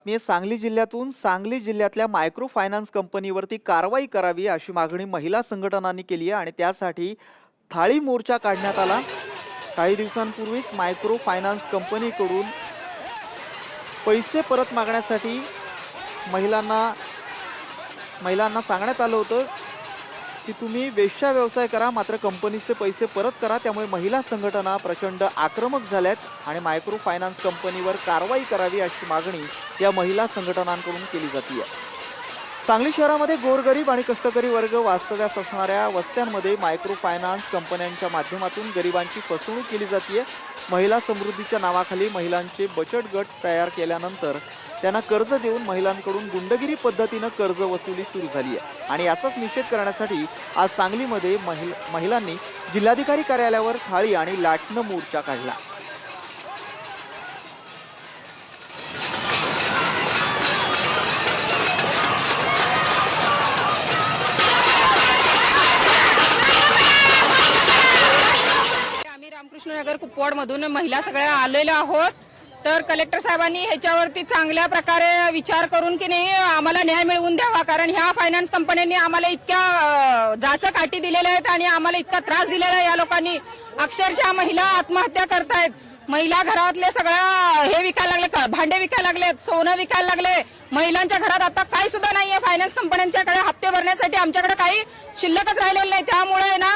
मी सांगली जिल्ह्यातून सांगली जिल्ह्यातल्या micro finance कंपनीवरती कारवाई करावी अशी मागणी महिला संघटनांनी केली आहे आणि त्यासाठी थाळी मोर्चा काढण्यात आला. काही दिवसांपूर्वीच मायक्रो फायनान्स कंपनीकडून पैसे परत मागण्यासाठी महिलांना महिलांना सांगण्यात आलं होतं की तुम्ही वेश्या व्यवसाय करा, मात्र कंपनीचे पैसे परत करा. त्यामुळे महिला संघटना प्रचंड आक्रमक झाल्यात आणि मायक्रो फायनान्स कंपनीवर कारवाई करावी अशी मागणी या महिला संघटनांकडून केली जाते. सांगली शहरामध्ये गोरगरीब आणि कष्टकरी वर्ग वास्तव्यास असणाऱ्या वस्त्यांमध्ये मायक्रो फायनान्स कंपन्यांच्या माध्यमातून गरिबांची फसवणूक केली जाते. महिला समृद्धीच्या नावाखाली महिलांचे बचत गट तयार केल्यानंतर त्यांना कर्ज देऊन महिलांकडून गुंडगिरी पद्धतीनं कर्ज वसुली सुरू झाली आहे आणि याचाच निषेध करण्यासाठी आज सांगलीमध्ये महिलांनी जिल्हाधिकारी कार्यालयावर थाळी आणि लाटणं मोर्चा काढला. आम्ही रामकृष्णनगर कुपवाड मधून महिला सगळ्या आलेलो आहोत. तर कलेक्टर साहेबांनी ह्याच्यावरती चांगल्या प्रकारे विचार करून की नाही आम्हाला न्याय मिळवून द्यावा, कारण ह्या फायनान्स कंपन्यांनी आम्हाला इतक्या जाचं काठी दिलेल्या आहेत आणि आम्हाला इतका त्रास दिलेला आहे. या लोकांनी अक्षरशः महिला आत्महत्या करतायत. महिला घरातले सगळं हे विकायला लागले, भांडे विकायला लागलेत, सोनं विकायला लागले. महिलांच्या घरात आता काही सुद्धा नाहीये. फायनान्स कंपन्यांच्याकडे हप्ते भरण्यासाठी आमच्याकडे काही शिल्लकच राहिलेलं नाही. त्यामुळे ना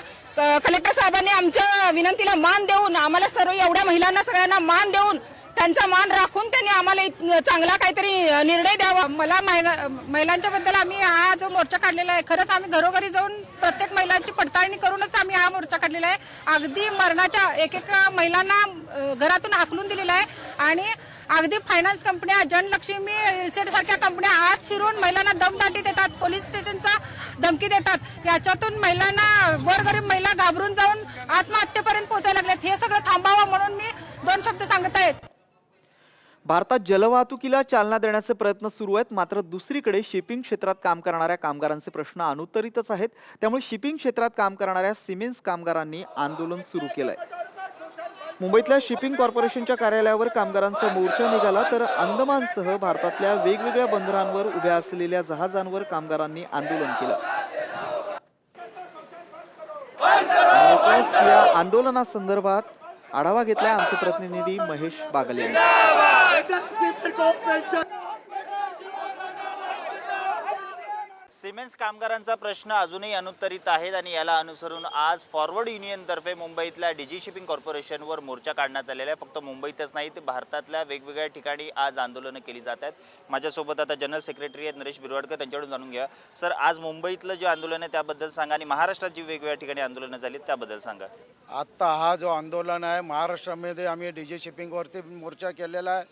कलेक्टर साहेबांनी आमच्या विनंतीला मान देऊन आम्हाला सर्व एवढ्या महिलांना सगळ्यांना मान देऊन त्यांचा मान राखून त्यांनी आम्हाला चांगला काहीतरी निर्णय द्यावा. मला महिलांच्या बद्दल आम्ही हा जो मोर्चा काढलेला आहे, खरंच आम्ही घरोघरी जाऊन प्रत्येक महिलांची पडताळणी करूनच आम्ही हा मोर्चा काढलेला आहे. अगदी मरणाच्या एक महिलांना घरातून हाकलून दिलेला आहे आणि अगदी फायनान्स कंपन्या, जनलक्ष्मी रिसेट सारख्या कंपन्या आत शिरून महिलांना दमदाटी देतात, पोलीस स्टेशनचा धमकी देतात. याच्यातून महिलांना, गोरगरीब महिला घाबरून जाऊन आत्महत्येपर्यंत पोहोचायला लागलेत. हे सगळं थांबावं म्हणून मी 2 शब्द सांगत आहेत. भारतात जलवाहतुकीला चालना देण्याचे प्रयत्न सुरू आहेत, मात्र दुसरीकडे शिपिंग क्षेत्रात काम करणाऱ्या कामगारांचे प्रश्न अनुत्तरितच आहेत. त्यामुळे शिपिंग क्षेत्रात काम करणाऱ्या सिमेन्स कामगारांनी आंदोलन सुरू केलंय. मुंबईतल्या शिपिंग कॉर्पोरेशनच्या कार्यालयावर कामगारांचा मोर्चा निघाला, तर अंदमानसह भारतातल्या वेगवेगळ्या बंदरांवर उभ्या असलेल्या जहाजांवर कामगारांनी आंदोलन केलं. या आंदोलनासंदर्भात आढावा घेतलाय आमचे प्रतिनिधी महेश बागले यांनी. सिमेन्स कामगारांचा प्रश्न अजूनही अनुत्तरित आहेत आणि याला अनुसरून आज फॉरवर्ड युनियनतर्फे मुंबईतल्या डीजी शिपिंग कॉर्पोरेशनवर मोर्चा काढण्यात आलेला आहे. फक्त मुंबईतच नाही तर भारतातल्या वेगवेगळ्या ठिकाणी आज आंदोलनं केली जात आहेत. माझ्यासोबत आता जनरल सेक्रेटरी आहेत नरेश बिरवाडकर, त्यांच्याकडून जाणून घ्या. सर, आज मुंबईतलं जे आंदोलन आहे त्याबद्दल सांगा आणि महाराष्ट्रात जी वेगवेगळ्या ठिकाणी आंदोलनं झाली त्याबद्दल सांगा. आत्ता हा जो आंदोलन आहे महाराष्ट्रामध्ये आम्ही डीजी शिपिंगवरती मोर्चा केलेला आहे.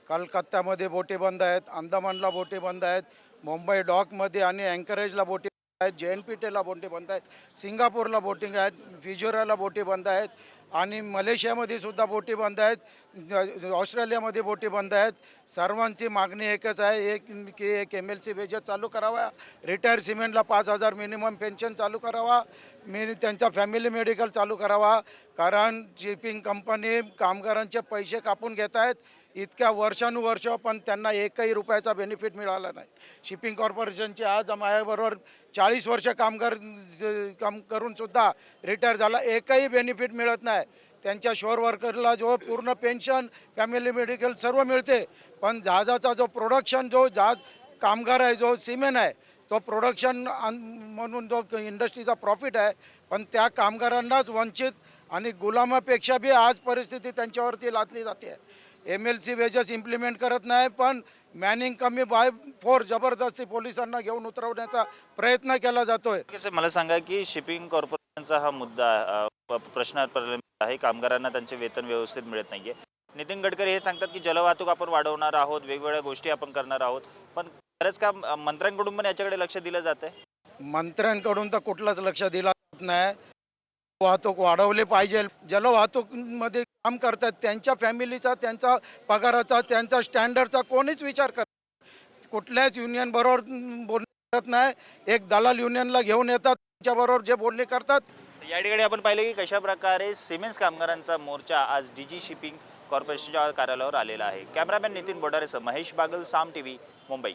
कलकत्त्यामध्ये बोटी बंद आहेत, अंदमानला बोटी बंद आहेत, मुंबई डॉकमध्ये आणि अँकरेजला बोटी आहेत, JNPTला बोटी बंद आहेत, सिंगापूरला बोटिंग आहेत, फिजुराला बोटी बंद आहेत आणि मलेशियामध्ये सुद्धा बोटी बंद आहेत, ऑस्ट्रेलियामध्ये बोटी बंद आहेत. सर्वांची मागणी एकच आहे की एक MLC वेजेस चालू करावा, रिटायर सिमेंटला 5,000 मिनिमम पेन्शन चालू करावा, त्यांचा फॅमिली मेडिकल चालू करावा. कारण शिपिंग कंपनी कामगारांचे पैसे कापून घेत आहेत इतक्या वर्षानुवर्ष, पण त्यांना एकही रुपयाचा बेनिफिट मिळाला नाही. शिपिंग कॉर्पोरेशनचे आज माझ्याबरोबर 40 वर्ष काम करूनसुद्धा रिटायर झाला, एकही बेनिफिट मिळत नाही. त्यांच्या शोर वर्करला जो पूर्ण पेन्शन, फॅमिली मेडिकल सर्व मिळते, पण जहाजाचा जो प्रोडक्शन, जो जहाज कामगार आहे, जो सिमेन आहे, तो प्रोडक्शन म्हणून जो इंडस्ट्रीचा प्रॉफिट आहे, पण त्या कामगारांनाच वंचित आणि गुलामापेक्षा बी आज परिस्थिती त्यांच्यावरती लादली जाते. MLC वेजेस इम्प्लिमेंट करत नाही, पण मॅनिंग कमी बाय फोर्स जबरदस्ती पोलिसांना घेऊन उतरवण्याचा प्रयत्न केला जातोय. मला सांगा की शिपिंग कॉर्पोरेशनचा हा मुद्दा प्रश्न आहे, कामगारांना त्यांचे वेतन व्यवस्थित मिळत नाहीये. नितीन गडकरी हे सांगतात की जलवाहतूक आपण वाढवणार आहोत, वेगवेगळ्या गोष्टी आपण करणार आहोत, पण खरंच का मंत्र्यांकडून पण याच्याकडे लक्ष दिलं जात आहे? मंत्र्यांकडून तर कुठलंच लक्ष दिलं जात नाही. वाहतूक वाढवले पाहिजे. जलवाहतूकमध्ये काम करतात त्यांच्या फॅमिलीचा, त्यांचा पगाराचा, त्यांचा स्टँडर्डचा कोणीच विचार करत. कुठल्याच युनियन बरोबर बोलणे करत नाही. एक दलाल युनियनला घेऊन येतात, त्यांच्याबरोबर जे बोलणे करतात. या ठिकाणी आपण पाहिलं की कशा प्रकारे सिमेन्स कामगारांचा मोर्चा आज डीजी शिपिंग कॉर्पोरेशनच्या कार्यालयावर आलेला आहे. कॅमेरामॅन नितीन बोडारेसह महेश बागल, साम टीव्ही, मुंबई.